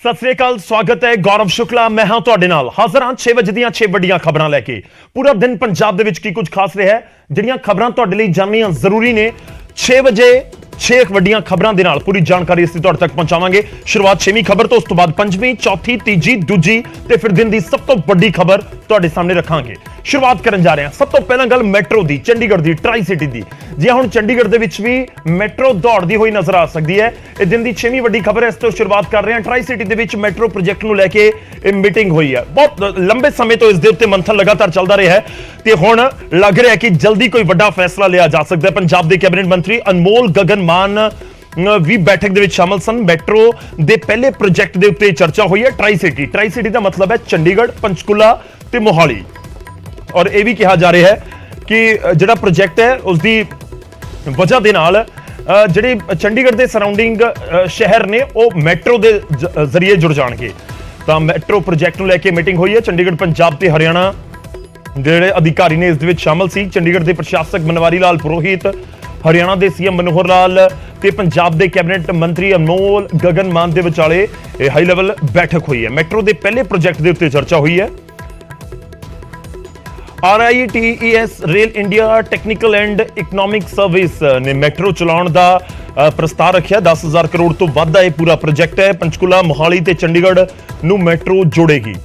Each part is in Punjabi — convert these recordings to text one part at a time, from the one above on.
सत श्री अकाल, स्वागत है। गौरव शुक्ला मैं हाँ तुहाडे नाल हाज़र हाँ 6 वजे ਦੀਆਂ 6 ਵੱਡੀਆਂ खबरां लैके। पूरा दिन पंजाब दे विच की कुछ खास रहा है, ਜਿਹੜੀਆਂ खबरां तुहाडे लई जाननियां जरूरी ने। 6 वजे 6 ਵੱਡੀਆਂ खबरां दे नाल पूरी जानकारी ਅਸੀਂ ਤੁਹਾਡੇ तक पहुंचावांगे। शुरुआत 6ਵੀਂ खबर तो, उस तो बाद 5ਵੀਂ, चौथी, तीजी, दूजी ते फिर दिन की सब तो वड्डी खबर ਤੁਹਾਡੇ सामने रखांगे। शुरुआत करन जा रहे हैं। सब तो पहला गल मैट्रो दी, चंडीगढ़ दी, ट्राई सिटी दी। जी हुण चंडीगढ़ दे विच भी मैट्रो दौड़दी हुई नजर आ सकती है। ये दिन की 6ਵੀਂ ਵੱਡੀ खबर है। इस तो शुरुआत कर रहे हैं। ट्राई सिटी दे विच मैट्रो प्रोजेक्ट नूं लैके मीटिंग हुई है। बहुत लंबे समय तो इस दे उत्ते मंथन लगातार चलता रहा है ते हुण लग रहा है कि जल्दी कोई वड्डा फैसला लिया जा सकता है। पंजाब के कैबिनेट मंत्री अनमोल गगन मान भी बैठक दे विच शामिल सन। मैट्रो दे पहले प्रोजेक्ट दे उत्ते चर्चा हुई है। ट्राई सिटी का मतलब है चंडीगढ़, पंचकुला ते मोहाली। और यह भी कहा जा रहा है कि जिहड़ा प्रोजेक्ट है उसकी वजह दे नाल जिहड़े चंडीगढ़ के सराउंडिंग शहर ने वो मैट्रो के जरिए जुड़ जाएंगे। तो मैट्रो प्रोजेक्ट को लैके मीटिंग हुई है। चंडीगढ़, पंजाब ते हरियाणा जिहड़े अधिकारी ने इस शामिल सी। चंडीगढ़ के प्रशासक बनवारी लाल पुरोहित, हरियाणा के सीएम मनोहर लाल ते पंजाब के कैबिनेट मंत्री अनमोल गगन मान के विचाले हाई लेवल बैठक हुई है। मैट्रो के पहले प्रोजेक्ट के उत्ते चर्चा हुई है। RITES rail India technical and economic service ने मैट्रो चलाने का प्रस्ताव रखा। 10,000 करोड़ तो वध यह पूरा प्रोजेक्ट है। पंचकुला, मोहाली ते चंडीगढ़ नूं मैट्रो जोड़ेगी।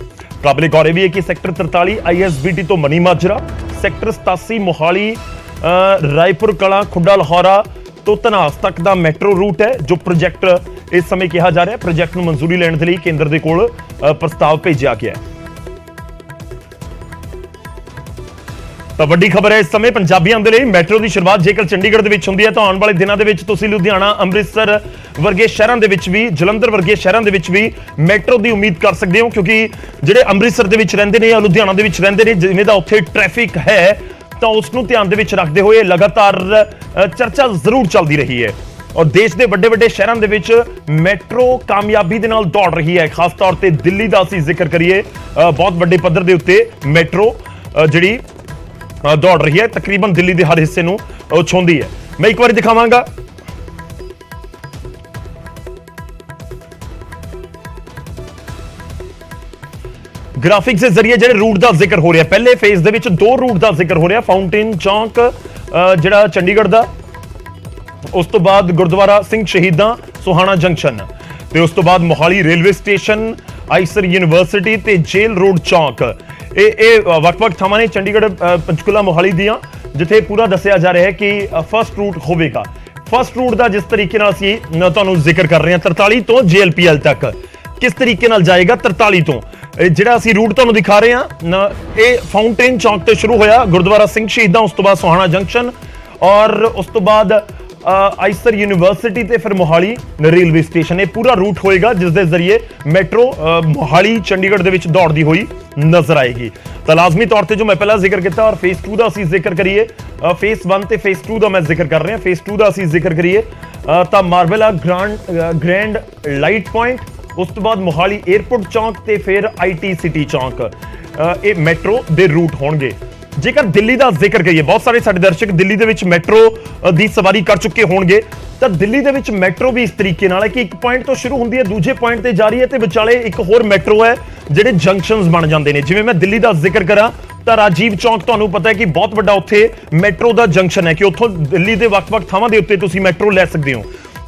काबिले गौर भी है कि सैक्टर 43 ISBT तो मनी माजरा, सैक्टर 87 मोहाली, रायपुर कला, खुड्डा लाहौरा तो धनास तक का मैट्रो रूट है जो प्रोजेक्ट इस समय कहा जा रहा है। प्रोजेक्ट नूं मंजूरी लैण दे लई केंद्र दे कोल प्रस्ताव भेजा गया है। तो वड्डी खबर है इस समय पंजाबियों के लिए। मैट्रो की शुरुआत जेकर चंडीगढ़ के होंगी है तो आने वाले दिनों के लुधियाना, अमृतसर वर्गे शहरों के भी, जलंधर वर्गे शहरों के भी मैट्रो की उम्मीद कर सकते हो। क्योंकि जोड़े अमृतसर के रहिंदे ने या लुधियाना के रहिंदे ने, जिवें दा उत्थे ट्रैफिक है तो उसनूं ध्यान दे विच रखते हुए लगातार चर्चा जरूर चलती रही है। और देश के वड्डे वड्डे शहरों के विच मैट्रो कामयाबी दे नाल दौड़ रही है। खास तौर पर दिल्ली का असीं जिक्र करिए, बहुत वड्डे पद्धर के उत्ते मैट्रो जिहड़ी दौड़ रही है, तकरीबन दिल्ली के हर हिस्से नूं छूंदी है। मैं एक बार दिखावांगा। ग्राफिक्स के जरिए जिहड़े रूट का जिक्र हो रहा है, पहले फेज दे विच 2 रूट का जिक्र हो रहा। फाउंटेन चौक जिहड़ा चंडीगढ़ का, उस तो बाद गुरुद्वारा सिंह शहीदां सोहाना जंक्शन ते उस तो बाद Mohali railway station, Eicher university ते जेल रोड चौक। वक्-वक् थावां ने चंडीगढ़, पंचकुला, मोहाली दियां जिथे पूरा दसिया जा रहा है कि फर्स्ट रूट होगा। फर्स्ट रूट का जिस तरीके नाल असीं तुहानूं जिक्र कर रहे हैं 43 तो JLPL तक किस तरीके नाल जाएगा। 43 तो जिहड़ा असीं रूट तुहानूं दिखा रहे हैं, ये फाउंटेन चौक ते शुरू होया, गुरुद्वारा सिंह शहीदां, उस तो बाद सोहाना जंक्शन और उस तो बाद आइसर यूनिवर्सिटी ते फिर मोहाली रेलवे स्टेशन। ये पूरा रूट होएगा जिस दे जरिए मैट्रो मोहाली चंडीगढ़ दे विच दौड़दी हुई नजर आएगी। तो लाजमी तौर पर जो मैं पहला जिक्र किया और फेज 2 का असीं जिक्र करिए, फेज 1 ते फेज 2 का मैं जिक्र कर रहे हैं। फेज 2 का असीं जिक्र करिए तो मार्बेला ग्रैंड लाइट पॉइंट, उस तो बाद मोहाली एयरपोर्ट चौक ते फिर IT सिटी चौक, ये मैट्रो दे रूट होंगे। जेकर दिल्ली का जिक्र करिए, बहुत सारे साडे दर्शक दिल्ली दे विच मैट्रो की सवारी कर चुके होंगे। तो दिल्ली दे विच मैट्रो भी इस तरीके नाल है कि एक पॉइंट तो शुरू होंदी है, दूजे पॉइंट ते जा रही है, तो विचाले एक होर मैट्रो है जिहड़े जंक्शनस बन जाते हैं। जिवें मैं दिल्ली का जिक्र करा तो राजीव चौक तुहानूं पता है कि बहुत बड़ा उत्थे मैट्रो का जंक्शन है कि उत्थों दिल्ली के वक्-वक् थावां दे उत्ते तुसीं मैट्रो लै सकते हो।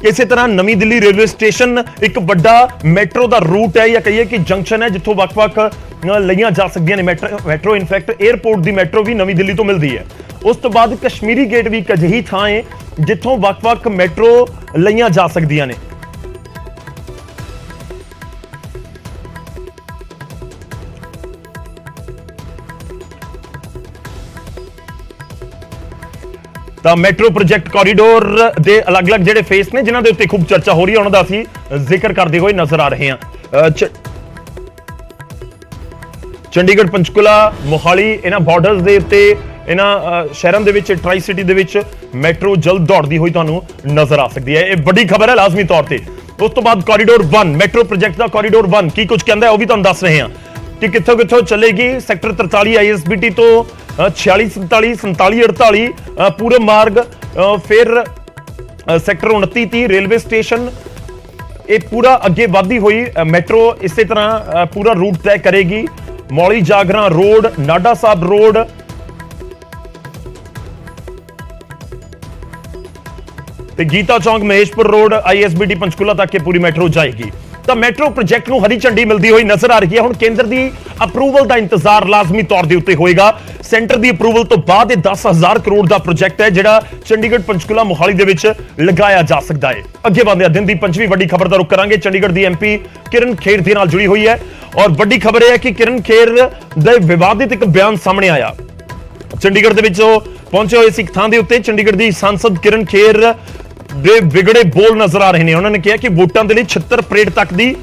इसी तरह नवी दिल्ली रेलवे स्टेशन एक बड़ा मैट्रो का रूट है या कहिए कि जंक्शन है जिथों वक्-वक् लईयां जा सकदियां ने मैट्रो। इनफैक्ट एयरपोर्ट की मैट्रो भी नवी दिल्ली तो मिलती है। उस तो बाद कश्मीरी गेट भी एक अजिही थां है जिथों वक्-वक् मैट्रो लईयां जा सकदियां ने। तो मैट्रो प्रोजेक्ट कॉरीडोर के अलग अलग जिहड़े फेस ने जिन्हां दे उत्ते खूब चर्चा हो रही है, उन्हां दा असीं जिक्र करते हुए नजर आ रहे हैं। चंडीगढ़, पंचकुला, मोहाली इन्हां बॉर्डर्स दे उत्ते इन्हां शहरों दे विच ट्राई सिटी दे विच मैट्रो जल्द दौड़दी हुई तुहानूं नजर आ सकती है। ये बड़ी खबर है लाजमी तौर पर। उस तो बाद कॉरीडोर 1 मैट्रो प्रोजेक्ट का कॉरीडोर 1 की कुछ कहता है, वह भी तुहानूं दस रहे हैं कि कित्थों कित्थों चलेगी। सैक्टर 43 ISBT तो 46, 47, 47, 48 पूरब मार्ग, फिर सैक्टर 29, 30 रेलवे स्टेशन, ਇਹ ਪੂਰਾ ਅੱਗੇ ਵਧਦੀ ਹੋਈ ਮੈਟਰੋ ਇਸੇ ਤਰ੍ਹਾਂ ਪੂਰਾ ਰੂਟ ਤੈਅ ਕਰੇਗੀ। ਮੌਲੀ ਜਾਗਰਾ ਰੋਡ, ਨਾਡਾ ਸਾਹਿਬ ਰੋਡ, ਤੇ ਗੀਤਾ ਚੌਂਕ ਮਹੇਸ਼ਪੁਰ ਰੋਡ, ISBT ਪੰਚਕੂਲਾ ਤੱਕ ਇਹ ਪੂਰੀ ਮੈਟਰੋ ਜਾਏਗੀ। ਤਾਂ ਮੈਟਰੋ ਪ੍ਰੋਜੈਕਟ ਨੂੰ ਹਰੀ ਝੰਡੀ ਮਿਲਦੀ ਹੋਈ ਨਜ਼ਰ ਆ ਰਹੀ ਹੈ। ਹੁਣ ਕੇਂਦਰ ਦੀ ਅਪਰੂਵਲ ਦਾ ਇੰਤਜ਼ਾਰ ਲਾਜ਼ਮੀ ਤੌਰ ਦੇ ਉੱਤੇ ਹੋਏਗਾ। ਸੈਂਟਰ ਦੀ ਅਪਰੂਵਲ ਤੋਂ ਬਾਅਦ ਇਹ 10,000 ਕਰੋੜ ਦਾ ਪ੍ਰੋਜੈਕਟ ਹੈ ਜਿਹੜਾ ਚੰਡੀਗੜ੍ਹ ਪੰਚਕੂਲਾ ਮੋਹਾਲੀ ਦੇ ਵਿੱਚ ਲਗਾਇਆ ਜਾ ਸਕਦਾ ਹੈ। ਅੱਗੇ ਵਧਦੇ ਦਿਨ ਦੀ ਪੰਜਵੀਂ ਵੱਡੀ ਖਬਰ ਦਾ ਰੁਖ ਕਰਾਂਗੇ। ਚੰਡੀਗੜ੍ਹ ਦੀ MP ਕਿਰਨ ਖੇਰ ਦੇ ਨਾਲ ਜੁੜੀ ਹੋਈ ਹੈ ਔਰ ਵੱਡੀ ਖਬਰ ਇਹ ਹੈ ਕਿ ਕਿਰਨ ਖੇਰ ਦਾ ਵਿਵਾਦਿਤ ਇੱਕ ਬਿਆਨ ਸਾਹਮਣੇ ਆਇਆ। ਚੰਡੀਗੜ੍ਹ ਦੇ ਵਿੱਚ ਉਹ ਪਹੁੰਚੇ ਹੋਏ ਸੀ ਇੱਕ ਥਾਂ ਦੇ ਉੱਤੇ। ਚੰਡੀਗੜ੍ਹ ਦੀ ਸਾਂਸਦ ਕਿਰਨ ਖੇਰ ਦੇ ਵਿਗੜੇ ਬੋਲ ਨਜ਼ਰ ਆ ਰਹੇ ਨੇ। ਉਹਨਾਂ ਨੇ ਕਿਹਾ ਕਿ ਵੋਟਾਂ ਦੇ ਲਈ 76 ਪਰੇਡ ਤੱਕ ਦੀ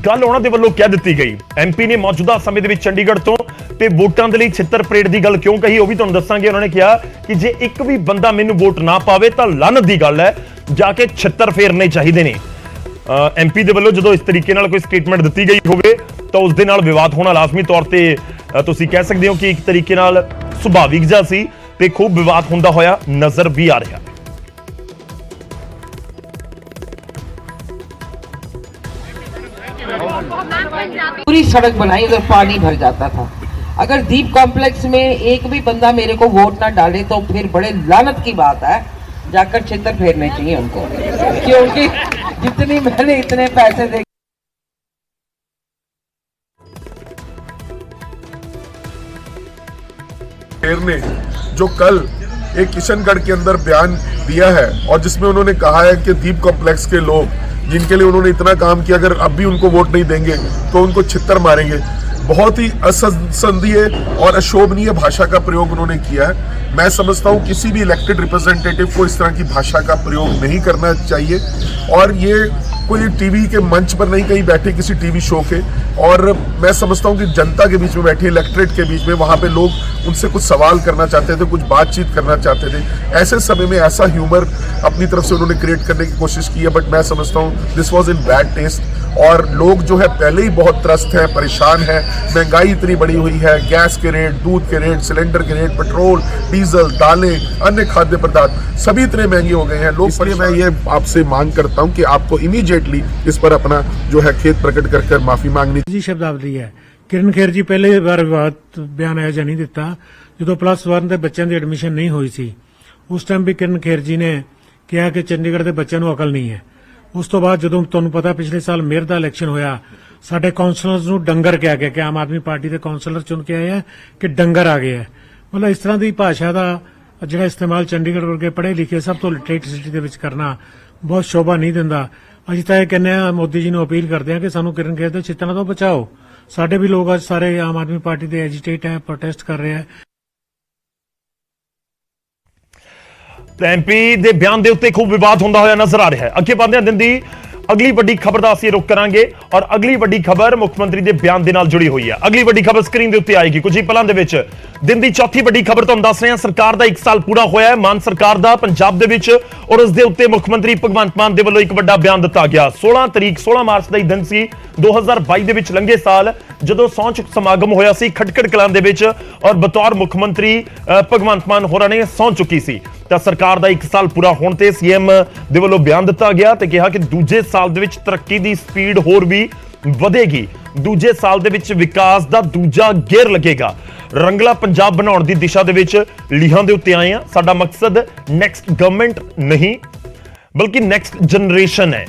ਗੱਲ ਉਹਨਾਂ ਦੇ ਵੱਲੋਂ ਕਹਿ ਦਿੱਤੀ ਗਈ। MP ਨੇ ਮੌਜੂਦਾ ਸਮੇਂ ਦੇ ਵਿੱਚ ਚੰਡੀਗੜ੍ਹ ਤੋਂ ਤੇ ਵੋਟਾਂ ਦੇ ਲਈ 76 ਪਰੇਡ ਦੀ ਗੱਲ ਕਿਉਂ ਕਹੀ ਉਹ ਵੀ ਤੁਹਾਨੂੰ ਦੱਸਾਂਗੇ। ਉਹਨਾਂ ਨੇ ਕਿਹਾ ਕਿ ਜੇ ਇੱਕ ਵੀ ਬੰਦਾ ਮੈਨੂੰ ਵੋਟ ਨਾ ਪਾਵੇ ਤਾਂ ਲਾਨਤ ਦੀ ਗੱਲ ਹੈ, ਜਾ ਕੇ 76 ਫੇਰਨੇ ਚਾਹੀਦੇ ਨੇ। MP ਦੇ ਵੱਲੋਂ ਜਦੋਂ ਇਸ ਤਰੀਕੇ ਨਾਲ ਕੋਈ ਸਟੇਟਮੈਂਟ ਦਿੱਤੀ ਗਈ ਹੋਵੇ ਤਾਂ ਉਸ ਦੇ ਨਾਲ ਵਿਵਾਦ ਹੋਣਾ ਲਾਜ਼ਮੀ ਤੌਰ ਤੇ ਤੁਸੀਂ ਕਹਿ ਸਕਦੇ ਹੋ ਕਿ ਇੱਕ ਤਰੀਕੇ ਨਾਲ ਸੁਭਾਵਿਕ ਜਿਹਾ ਸੀ ਤੇ ਖੂਬ ਵਿਵਾਦ ਹੁੰਦਾ ਹੋਇਆ ਨਜ਼ਰ ਵੀ ਆ ਰਿਹਾ। पूरी सड़क बनाई, उधर पानी भर जाता था। अगर दीप कॉम्प्लेक्स में एक भी बंदा मेरे को वोट ना डाले तो फिर बड़े लानत की बात है, जाकर छितर फेरने चाहिए उनको, क्योंकि जितनी मैंने इतने पैसे दे ने जो कल एक किशनगढ़ के अंदर बयान दिया है और जिसमें उन्होंने कहा है कि दीप कॉम्प्लेक्स के लोग जिनके लिए उन्होंने इतना काम किया अगर अब भी उनको वोट नहीं देंगे तो उनको छितर मारेंगे, बहुत ही असंसदीय और अशोभनीय भाषा का प्रयोग उन्होंने किया है। मैं समझता हूं किसी भी इलेक्टेड रिप्रेजेंटेटिव को इस तरह की भाषा का प्रयोग नहीं करना चाहिए और ये कोई टीवी के मंच पर नहीं कहीं बैठे किसी टीवी शो के, और मैं समझता हूं कि जनता के बीच में बैठे इलेक्टेड के बीच में वहां पे लोग उनसे कुछ सवाल करना चाहते थे, कुछ बातचीत करना चाहते थे। ऐसे समय में ऐसा ह्यूमर अपनी तरफ से उन्होंने क्रिएट करने की कोशिश की है, बट मैं समझता हूं this was in bad taste. और लोग जो है पहले ही बहुत त्रस्त हैं, परेशान हैं, महंगाई इतनी बढ़ी हुई है, गैस के रेट, दूध के रेट, सिलेंडर के रेट, पेट्रोल, डीजल, दालें, अन्य खाद्य पदार्थ सभी इतने महंगे हो गए हैं लोग। इसलिए मैं ये आपसे मांग करता हूं कि आपको इमीडिएटली इस पर अपना जो है खेद प्रकट कर माफी मांगनी जी शब्दावली है। किरण खेर जी पहले बार विवाद बयान ਇਹੋ ਜਿਹਾ ਨਹੀਂ ਦਿੱਤਾ ਜਦੋਂ +1 ਦੇ ਬੱਚਿਆਂ ਦੀ ਐਡਮਿਸ਼ਨ ਨਹੀਂ ਹੋਈ ਸੀ। ਉਸ ਟਾਈਮ ਵੀ ਕਿਰਨ ਖੇਰ ਜੀ ਨੇ ਕਿਹਾ ਕਿ ਚੰਡੀਗੜ੍ਹ ਦੇ ਬੱਚਿਆਂ ਨੂੰ ਅਕਲ ਨਹੀਂ ਹੈ। ਉਸ ਤੋਂ ਬਾਅਦ ਜਦੋਂ ਤੁਹਾਨੂੰ ਪਤਾ ਪਿਛਲੇ ਸਾਲ ਮੇਅਰ ਦਾ ਇਲੈਕਸ਼ਨ ਹੋਇਆ, ਸਾਡੇ ਕਾਉਂਸਲਰਸ ਨੂੰ ਡੰਗਰ ਕਿਹਾ ਗਿਆ ਕਿ ਆਮ ਆਦਮੀ ਪਾਰਟੀ ਦੇ ਕਾਉਂਸਲਰ ਚੁਣ ਕੇ ਆਏ ਆ ਕਿ ਡੰਗਰ ਆ ਗਏ ਆ। ਮਤਲਬ ਇਸ ਤਰ੍ਹਾਂ ਦੀ ਭਾਸ਼ਾ ਦਾ ਜਿਹੜਾ ਇਸਤੇਮਾਲ ਚੰਡੀਗੜ੍ਹ ਵਰਗੇ ਪੜ੍ਹੇ ਲਿਖੇ ਸਭ ਤੋਂ ਲਿਟਰੇਟ ਸਿਟੀ ਦੇ ਵਿੱਚ ਕਰਨਾ ਬਹੁਤ ਸ਼ੋਭਾ ਨਹੀਂ ਦਿੰਦਾ। ਅਸੀਂ ਤਾਂ ਇਹ ਕਹਿੰਦੇ ਆ ਮੋਦੀ ਜੀ ਨੂੰ ਅਪੀਲ ਕਰਦੇ ਆ ਕਿ ਸਾਨੂੰ ਕਿਰਨ ਖੇਰ ਦੇ ਛਿੱਤਰਾਂ ਤੋਂ ਬਚਾਓ। ਸਾਡੇ ਵੀ ਲੋਕ ਅੱਜ ਸਾਰੇ ਆਮ ਆਦਮੀ ਪਾਰਟੀ ਦੇ ਐਜੀਟੇਟ ਹੈ, ਪ੍ਰੋਟੈਸਟ ਕਰ ਰਹੇ ਆ। MP ਦੇ ਬਿਆਨ ਦੇ ਉੱਤੇ ਖੂਬ ਵਿਵਾਦ ਹੁੰਦਾ ਹੋਇਆ ਨਜ਼ਰ ਆ ਰਿਹਾ ਹੈ। ਅੱਗੇ ਵਧਦੇ ਦਿਨ ਦੀ ਅਗਲੀ ਵੱਡੀ ਖਬਰ ਦਾ ਅਸੀਂ ਰੁਖ ਕਰਾਂਗੇ ਔਰ ਅਗਲੀ ਵੱਡੀ ਖਬਰ ਮੁੱਖ ਮੰਤਰੀ ਦੇ ਬਿਆਨ ਦੇ ਨਾਲ ਜੁੜੀ ਹੋਈ ਹੈ। ਅਗਲੀ ਵੱਡੀ ਖਬਰ ਸਕਰੀਨ ਦੇ ਉੱਤੇ ਆਏਗੀ ਕੁਝ ਹੀ ਪਲਾਂ ਦੇ ਵਿੱਚ। ਦਿਨ ਦੀ ਚੌਥੀ ਵੱਡੀ ਖਬਰ ਤੁਹਾਨੂੰ ਦੱਸ ਰਹੇ ਹਾਂ। ਸਰਕਾਰ ਦਾ 1 ਸਾਲ ਪੂਰਾ ਹੋਇਆ ਹੈ, ਮਾਨ ਸਰਕਾਰ ਦਾ ਪੰਜਾਬ ਦੇ ਵਿੱਚ, ਔਰ ਉਸ ਦੇ ਉੱਤੇ ਮੁੱਖ ਮੰਤਰੀ ਭਗਵੰਤ ਮਾਨ ਦੇ ਵੱਲੋਂ ਇੱਕ ਵੱਡਾ ਬਿਆਨ ਦਿੱਤਾ ਗਿਆ। 16 ਮਾਰਚ ਦਾ ਹੀ ਦਿਨ ਸੀ 2022 ਦੇ ਵਿੱਚ ਲੰਘੇ ਸਾਲ, ਜਦੋਂ ਸਹੁੰ ਚੁੱਕ ਸਮਾਗਮ ਹੋਇਆ ਸੀ ਖਟਕੜ ਕਲਾਂ ਦੇ ਵਿੱਚ ਔਰ ਬਤੌਰ ਮੁੱਖ ਮੰਤਰੀ ਭਗਵੰਤ ਮਾਨ ਹੋਰਾਂ ਨੇ ਸਹੁੰ ਚੁੱਕੀ ਸੀ। ਤਾਂ ਸਰਕਾਰ ਦਾ 1 ਸਾਲ ਪੂਰਾ ਹੋਣ ਤੇ CM ਦੇ ਵੱਲੋਂ ਬਿਆਨ ਦਿੱਤਾ ਗਿਆ ਤੇ ਕਿਹਾ ਕਿ ਦੂਜੇ ਸਾਲ ਦੇ ਵਿੱਚ ਤਰੱਕੀ ਦੀ ਸਪੀਡ ਹੋਰ ਵੀ ਵਧੇਗੀ। ਦੂਜੇ ਸਾਲ ਦੇ ਵਿੱਚ ਵਿਕਾਸ ਦਾ ਦੂਜਾ ਗੇਅਰ ਲੱਗੇਗਾ। ਰੰਗਲਾ ਪੰਜਾਬ ਬਣਾਉਣ ਦੀ ਦਿਸ਼ਾ ਦੇ ਵਿੱਚ ਲੀਹਾਂ ਦੇ ਉੱਤੇ ਆਏ ਆ। ਸਾਡਾ ਮਕਸਦ ਨੈਕਸਟ ਗਵਰਨਮੈਂਟ ਨਹੀਂ ਬਲਕਿ ਨੈਕਸਟ ਜਨਰੇਸ਼ਨ ਹੈ।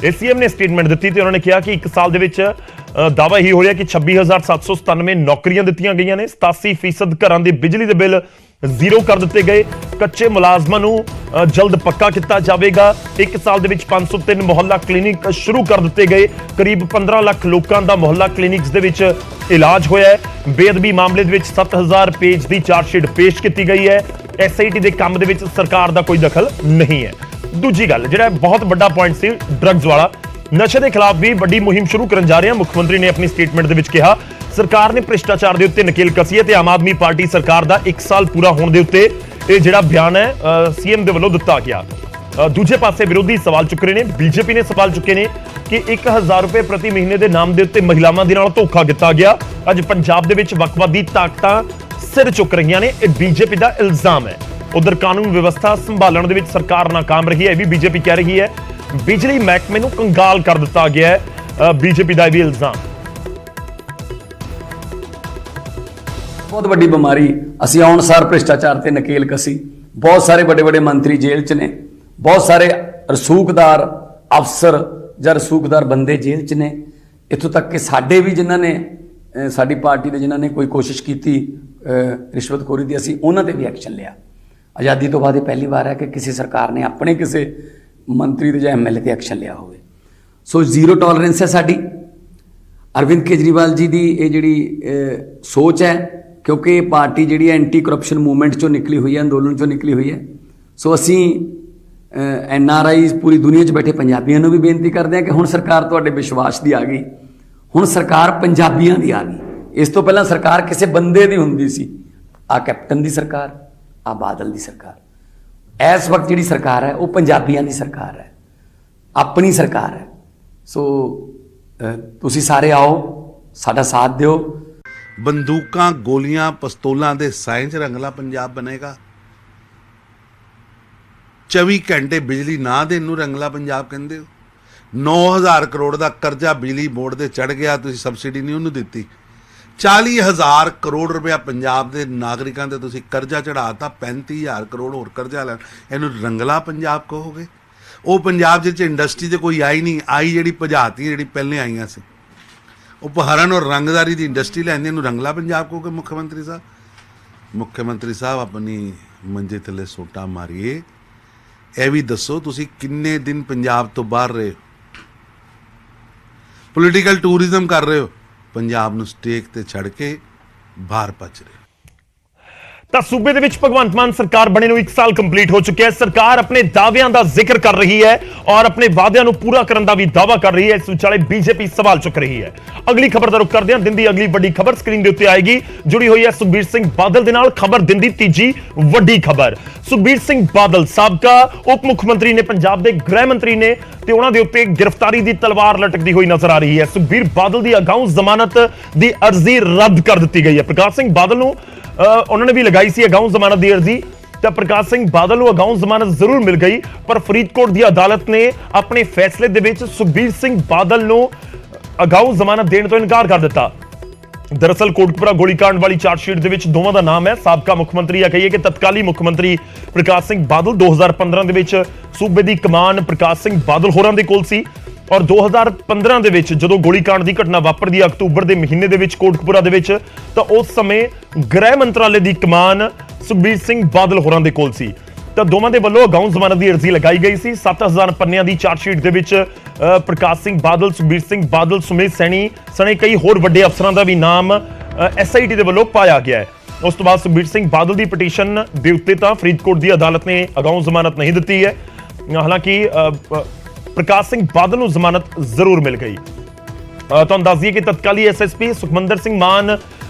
CM ਨੇ ਸਟੇਟਮੈਂਟ ਦਿੱਤੀ ਤੇ ਉਹਨਾਂ ਨੇ ਕਿਹਾ ਕਿ 1 ਸਾਲ ਦੇ ਵਿੱਚ ਦਾਅਵਾ ਹੀ ਹੋ ਰਿਹਾ ਕਿ 26,797 ਨੌਕਰੀਆਂ ਦਿੱਤੀਆਂ ਗਈਆਂ ਨੇ। 87% ਘਰਾਂ ਦੇ ਬਿਜਲੀ ਦੇ ਬਿੱਲ ਜ਼ੀਰੋ ਕਰ ਦਿੱਤੇ ਗਏ। ਕੱਚੇ ਮੁਲਾਜ਼ਮਾਂ ਨੂੰ ਜਲਦ ਪੱਕਾ ਕੀਤਾ ਜਾਵੇਗਾ। 1 ਸਾਲ ਦੇ ਵਿੱਚ 503 ਮੁਹੱਲਾ ਕਲੀਨਿਕ ਸ਼ੁਰੂ ਕਰ ਦਿੱਤੇ ਗਏ। ਕਰੀਬ 15 ਲੱਖ ਲੋਕਾਂ ਦਾ ਮੁਹੱਲਾ ਕਲੀਨਿਕਸ ਦੇ ਵਿੱਚ ਇਲਾਜ ਹੋਇਆ ਹੈ। ਬੇਅਦਬੀ ਮਾਮਲੇ ਦੇ ਵਿੱਚ 7000 ਪੇਜ ਦੀ ਚਾਰਜਸ਼ੀਟ ਪੇਸ਼ ਕੀਤੀ ਗਈ ਹੈ। SIT ਦੇ ਕੰਮ ਦੇ ਵਿੱਚ ਸਰਕਾਰ ਦਾ ਕੋਈ ਦਖਲ ਨਹੀਂ ਹੈ। ਦੂਜੀ ਗੱਲ ਜਿਹੜਾ ਬਹੁਤ ਵੱਡਾ ਪੁਆਇੰਟ ਸੀ ਡਰੱਗਸ ਵਾਲਾ, ਨਸ਼ੇ ਦੇ ਖਿਲਾਫ ਵੀ ਵੱਡੀ ਮੁਹਿੰਮ ਸ਼ੁਰੂ ਕਰਨ ਜਾ ਰਹੇ ਹਾਂ। ਮੁੱਖ ਮੰਤਰੀ ਨੇ ਆਪਣੀ ਸਟੇਟਮੈਂਟ ਦੇ ਵਿੱਚ ਕਿਹਾ ਸਰਕਾਰ ਨੇ ਭ੍ਰਿਸ਼ਟਾਚਾਰ ਦੇ ਉੱਤੇ ਨਕੇਲ ਕਸੀ ਹੈ ਤੇ ਆਮ ਆਦਮੀ ਪਾਰਟੀ ਸਰਕਾਰ ਦਾ 1 ਸਾਲ ਪੂਰਾ ਹੋਣ ਦੇ ਉੱਤੇ ਇਹ ਜਿਹੜਾ ਬਿਆਨ ਹੈ CM ਦੇ ਵੱਲੋਂ ਦਿੱਤਾ ਗਿਆ। ਦੂਜੇ ਪਾਸੇ ਵਿਰੋਧੀ ਸਵਾਲ ਚੁੱਕ ਰਹੇ ਨੇ। BJP ਨੇ ਸਵਾਲ ਚੁੱਕੇ ਨੇ ਕਿ 1000 ਰੁਪਏ ਪ੍ਰਤੀ ਮਹੀਨੇ ਦੇ ਨਾਮ ਦੇ ਉੱਤੇ ਮਹਿਲਾਵਾਂ ਦੇ ਨਾਲ ਧੋਖਾ ਕੀਤਾ ਗਿਆ। ਅੱਜ ਪੰਜਾਬ ਦੇ ਵਿੱਚ ਵੱਖਵਾਦੀ ਤਾਕਤਾਂ ਸਿਰ ਚੁੱਕ ਰਹੀਆਂ ਨੇ, ਇਹ BJP ਦਾ ਇਲਜ਼ਾਮ ਹੈ। ਉਧਰ ਕਾਨੂੰਨ ਵਿਵਸਥਾ ਸੰਭਾਲਣ ਦੇ ਵਿੱਚ ਸਰਕਾਰ ਨਾਕਾਮ ਰਹੀ ਹੈ, ਇਹ ਵੀ BJP ਕਹਿ ਰਹੀ ਹੈ। ਬਿਜਲੀ ਮਹਿਕਮੇ ਨੂੰ ਕੰਗਾਲ ਕਰ ਦਿੱਤਾ ਗਿਆ ਹੈ। ਬੀਜੇਪੀ ਦਾ ਇਹ ਵੀ ਇਲਜ਼ਾਮ। ਬਹੁਤ ਵੱਡੀ ਬਿਮਾਰੀ ਅਸੀਂ ਆਉਣ ਸਾਰ ਭ੍ਰਿਸ਼ਟਾਚਾਰ ਤੇ ਨਕੇਲ ਕਸੀ। ਬਹੁਤ ਸਾਰੇ ਵੱਡੇ ਵੱਡੇ ਮੰਤਰੀ ਜੇਲ੍ਹ 'ਚ ਨੇ, ਬਹੁਤ ਸਾਰੇ ਰਸੂਖਦਾਰ ਅਫਸਰ ਜਾਂ ਰਸੂਖਦਾਰ ਬੰਦੇ ਜੇਲ੍ਹ 'ਚ ਨੇ। ਇੱਥੋਂ ਤੱਕ ਕਿ ਸਾਡੇ ਵੀ ਜਿਨ੍ਹਾਂ ਨੇ ਸਾਡੀ ਪਾਰਟੀ ਦੇ ਜਿਨ੍ਹਾਂ ਨੇ ਕੋਈ ਕੋਸ਼ਿਸ਼ ਕੀਤੀ ਰਿਸ਼ਵਤਖੋਰੀ ਦੀ, ਅਸੀਂ ਉਹਨਾਂ ਤੇ ਵੀ ਐਕਸ਼ਨ ਲਿਆ। ਆਜ਼ਾਦੀ ਤੋਂ ਬਾਅਦ ਇਹ ਪਹਿਲੀ ਵਾਰ ਹੈ ਕਿ ਕਿਸੇ ਸਰਕਾਰ ਨੇ ਆਪਣੇ ਕਿਸੇ ਮੰਤਰੀ ਦੇ ਜਾਂ ਐਮਐਲਏ ਤੇ ਐਕਸ਼ਨ ਲਿਆ ਹੋਵੇ। ਸੋ ਜ਼ੀਰੋ ਟੋਲਰੈਂਸ ਹੈ ਸਾਡੀ। ਅਰਵਿੰਦ ਕੇਜਰੀਵਾਲ ਜੀ ਦੀ ਇਹ ਜਿਹੜੀ ਸੋਚ ਹੈ, ਕਿਉਂਕਿ ਇਹ ਪਾਰਟੀ ਜਿਹੜੀ ਐਂਟੀ ਕਰਪਸ਼ਨ ਮੂਵਮੈਂਟ ਚੋਂ ਨਿਕਲੀ ਹੋਈ ਹੈ, ਅੰਦੋਲਨ ਚੋਂ ਨਿਕਲੀ ਹੋਈ ਹੈ। ਸੋ ਅਸੀਂ NRI ਪੂਰੀ ਦੁਨੀਆ 'ਚ ਬੈਠੇ ਪੰਜਾਬੀਆਂ ਨੂੰ ਵੀ ਬੇਨਤੀ ਕਰਦੇ ਹਾਂ ਕਿ ਹੁਣ ਸਰਕਾਰ ਤੁਹਾਡੇ ਵਿਸ਼ਵਾਸ ਦੀ ਆ ਗਈ, ਹੁਣ ਸਰਕਾਰ ਪੰਜਾਬੀਆਂ ਦੀ ਆ ਗਈ। ਇਸ ਤੋਂ ਪਹਿਲਾਂ ਸਰਕਾਰ ਕਿਸੇ ਬੰਦੇ ਦੀ ਹੁੰਦੀ ਸੀ। ਆ ਕੈਪਟਨ ਦੀ ਸਰਕਾਰ, ਆ ਬਾਦਲ ਦੀ ਸਰਕਾਰ। ਇਸ ਵਕਤ ਜਿਹੜੀ ਸਰਕਾਰ ਹੈ ਉਹ ਪੰਜਾਬੀਆਂ ਦੀ ਸਰਕਾਰ ਹੈ, ਆਪਣੀ ਸਰਕਾਰ ਹੈ। ਸੋ ਤੁਸੀਂ ਸਾਰੇ ਆਓ, ਸਾਡਾ ਸਾਥ ਦਿਓ। ਬੰਦੂਕਾਂ, ਗੋਲੀਆਂ, ਪਿਸਤੌਲਾਂ ਦੇ ਸਾਇੰਸ ਰੰਗਲਾ ਪੰਜਾਬ ਬਣੇਗਾ। 24 ਘੰਟੇ ਬਿਜਲੀ ਨਾ ਦੇਣ ਨੂੰ ਰੰਗਲਾ ਪੰਜਾਬ ਕਹਿੰਦੇ ਹੋ। 9000 ਕਰੋੜ ਦਾ ਕਰਜ਼ਾ ਬਿਜਲੀ ਬੋਰਡ ਦੇ ਚੜ ਗਿਆ, ਤੁਸੀਂ ਸਬਸਿਡੀ ਨਹੀਂ ਉਹਨੂੰ ਦਿੱਤੀ। 40,000 ਕਰੋੜ ਰੁਪਇਆ ਪੰਜਾਬ ਦੇ ਨਾਗਰਿਕਾਂ ਤੇ ਤੁਸੀਂ ਕਰਜ਼ਾ ਚੜਾਤਾ। 35,000 ਕਰੋੜ ਹੋਰ ਕਰਜ਼ਾ ਲੈਣ, ਇਹਨੂੰ ਰੰਗਲਾ ਪੰਜਾਬ ਕਹੋਗੇ? ਉਹ ਪੰਜਾਬ ਜਿਹਦੇ 'ਚ ਇੰਡਸਟਰੀ ਤੇ ਕੋਈ ਆਈ ਨਹੀਂ, ਆਈ ਜਿਹੜੀ ਭਜਾਤੀ ਜਿਹੜੀ ਪਹਿਲੇ ਆਈਆਂ ਸੀ। ਉਪਹਰਨ ਔਰ ਰੰਗਦਾਰੀ ਦੀ ਇੰਡਸਟਰੀ ਲੈਂਦੇ, ਇਹਨੂੰ ਰੰਗਲਾ ਪੰਜਾਬ ਕਹੋਗੇ? ਮੁੱਖ ਮੰਤਰੀ ਸਾਹਿਬ, ਮੁੱਖ ਮੰਤਰੀ ਸਾਹਿਬ ਆਪਣੀ ਮੰਜੇ ਥੱਲੇ ਸੋਟਾ ਮਾਰੀਏ। ਇਹ ਵੀ ਦੱਸੋ ਤੁਸੀਂ ਕਿੰਨੇ ਦਿਨ ਪੰਜਾਬ ਤੋਂ ਬਾਹਰ ਰਹੇ ਹੋ? ਪੋਲੀਟੀਕਲ ਟੂਰਿਜ਼ਮ ਕਰ ਰਹੇ ਹੋ, ਪੰਜਾਬ ਨੂੰ ਸਟੇਕ ਤੇ ਛੱਡ ਕੇ ਬਾਹਰ ਭੱਜ ਰਹੇ ਹੋ। ਤਾਂ ਸੂਬੇ ਦੇ ਵਿੱਚ ਭਗਵੰਤ ਮਾਨ ਸਰਕਾਰ ਬਣੇ ਨੂੰ 1 ਸਾਲ ਕੰਪਲੀਟ ਹੋ ਚੁੱਕਿਆ ਹੈ। ਸਰਕਾਰ ਆਪਣੇ ਦਾਅਵਿਆਂ ਦਾ ਜ਼ਿਕਰ ਕਰ ਰਹੀ ਹੈ ਔਰ ਆਪਣੇ ਵਾਅਦਿਆਂ ਨੂੰ ਪੂਰਾ ਕਰਨ ਦਾ ਵੀ ਦਾਅਵਾ ਕਰ ਰਹੀ ਹੈ। ਇਸ ਵਿਚਾਲੇ ਬੀਜੇਪੀ ਸਵਾਲ ਚੁੱਕ ਰਹੀ ਹੈ। ਅਗਲੀ ਖਬਰ ਦਾ ਰੁਖ ਕਰਦੇ ਹਾਂ। ਦਿਨ ਦੀ ਅਗਲੀ ਵੱਡੀ ਖਬਰ ਸਕਰੀਨ ਦੇ ਉੱਤੇ ਆਏਗੀ, ਜੁੜੀ ਹੋਈ ਹੈ ਸੁਖਬੀਰ ਸਿੰਘ ਬਾਦਲ ਦੇ ਨਾਲ। ਖਬਰ ਦਿਨ ਦੀ ਤੀਜੀ ਵੱਡੀ ਖਬਰ। ਸੁਖਬੀਰ ਸਿੰਘ ਬਾਦਲ ਸਾਬਕਾ ਉਪ ਮੁੱਖ ਮੰਤਰੀ ਨੇ, ਪੰਜਾਬ ਦੇ ਗ੍ਰਹਿ ਮੰਤਰੀ ਨੇ, ਤੇ ਉਹਨਾਂ ਦੇ ਉੱਤੇ ਗ੍ਰਿਫਤਾਰੀ ਦੀ ਤਲਵਾਰ ਲਟਕਦੀ ਹੋਈ ਨਜ਼ਰ ਆ ਰਹੀ ਹੈ। ਸੁਖਬੀਰ ਬਾਦਲ ਦੀ ਅਗਾਊਂ ਜ਼ਮਾਨਤ ਦੀ ਅਰਜ਼ੀ ਰੱਦ ਕਰ ਦਿੱਤੀ ਗਈ ਹੈ। ਪ੍ਰਕਾਸ਼ ਸਿੰਘ ਬਾਦਲ ਨੂੰ ਉਹਨਾਂ ਨੇ ਵੀ ਲਗਾਈ ਸੀ ਅਗਾਊਂ ਜ਼ਮਾਨਤ ਦੀ ਅਰਜ਼ੀ, ਤਾਂ ਪ੍ਰਕਾਸ਼ ਸਿੰਘ ਬਾਦਲ ਨੂੰ ਅਗਾਊਂ ਜ਼ਮਾਨਤ ਜ਼ਰੂਰ ਮਿਲ ਗਈ, ਪਰ ਫਰੀਦਕੋਟ ਦੀ ਅਦਾਲਤ ਨੇ ਆਪਣੇ ਫੈਸਲੇ ਦੇ ਵਿੱਚ ਸੁਖਬੀਰ ਸਿੰਘ ਬਾਦਲ ਨੂੰ ਅਗਾਊਂ ਜ਼ਮਾਨਤ ਦੇਣ ਤੋਂ ਇਨਕਾਰ ਕਰ ਦਿੱਤਾ। ਦਰਅਸਲ ਕੋਟਕਪੁਰਾ ਗੋਲੀकांड ਵਾਲੀ ਚਾਰਜਸ਼ੀਟ ਦੇ ਵਿੱਚ ਦੋਵਾਂ ਦਾ ਨਾਮ ਹੈ। ਸਾਬਕਾ ਮੁੱਖ ਮੰਤਰੀ ਜਾਂ ਕਹੀਏ ਕਿ ਤਤਕਾਲੀ ਮੁੱਖ ਮੰਤਰੀ ਪ੍ਰਕਾਸ਼ ਸਿੰਘ ਬਾਦਲ 2015 ਦੇ ਵਿੱਚ ਸੂਬੇ ਦੀ ਕਮਾਨ ਪ੍ਰਕਾਸ਼ ਸਿੰਘ ਬਾਦਲ ਹੋਰਾਂ ਦੇ ਕੋਲ ਸੀ, ਔਰ 2015 ਦੇ ਵਿੱਚ ਜਦੋਂ ਗੋਲੀकांड ਦੀ ਘਟਨਾ ਵਾਪਰਦੀ ਹੈ ਅਕਤੂਬਰ ਦੇ ਮਹੀਨੇ ਦੇ ਵਿੱਚ ਕੋਟਕਪੁਰਾ ਦੇ ਵਿੱਚ, ਤਾਂ ਉਸ ਸਮੇਂ ਗ੍ਰਹਿ ਮੰਤਰਾਲੇ ਦੀ ਕਮਾਨ ਸੁਖਬੀਰ ਸਿੰਘ ਬਾਦਲ ਹੋਰਾਂ ਦੇ ਕੋਲ ਸੀ। ਤਾਂ ਦੋਵਾਂ ਦੇ ਵੱਲੋਂ ਅਗਾਊਂ ਜ਼ਮਾਨਤ ਦੀ ਅਰਜ਼ੀ ਲਗਾਈ ਗਈ ਸੀ। 7000 ਪੰਨਿਆਂ ਦੀ ਚਾਰਜਸ਼ੀਟ ਦੇ ਵਿੱਚ ਪ੍ਰਕਾਸ਼ ਸਿੰਘ ਬਾਦਲ, ਸੁਖਬੀਰ ਸਿੰਘ ਬਾਦਲ, ਸੁਮੇਧ ਸੈਣੀ ਸਣੇ ਕਈ ਹੋਰ ਵੱਡੇ ਅਫਸਰਾਂ ਦਾ ਵੀ ਨਾਮ SIT ਦੇ ਵੱਲੋਂ ਪਾਇਆ ਗਿਆ ਹੈ। ਉਸ ਤੋਂ ਬਾਅਦ ਸੁਖਬੀਰ ਸਿੰਘ ਬਾਦਲ ਦੀ ਪਟੀਸ਼ਨ ਦੇ ਉੱਤੇ ਤਾਂ ਫਰੀਦਕੋਟ ਦੀ ਅਦਾਲਤ ਨੇ ਅਗਾਊਂ ਜ਼ਮਾਨਤ ਨਹੀਂ ਦਿੱਤੀ ਹੈ। ਹਾਲਾਂਕਿ ਪ੍ਰਕਾਸ਼ ਸਿੰਘ ਬਾਦਲ ਨੂੰ ਜ਼ਮਾਨਤ ਜ਼ਰੂਰ ਮਿਲ ਗਈ। ਤੁਹਾਨੂੰ ਦੱਸ ਦਈਏ ਕਿ ਤਤਕਾਲੀ SSP ਸੁਖਮੰਦਰ ਸਿੰਘ ਮਾਨ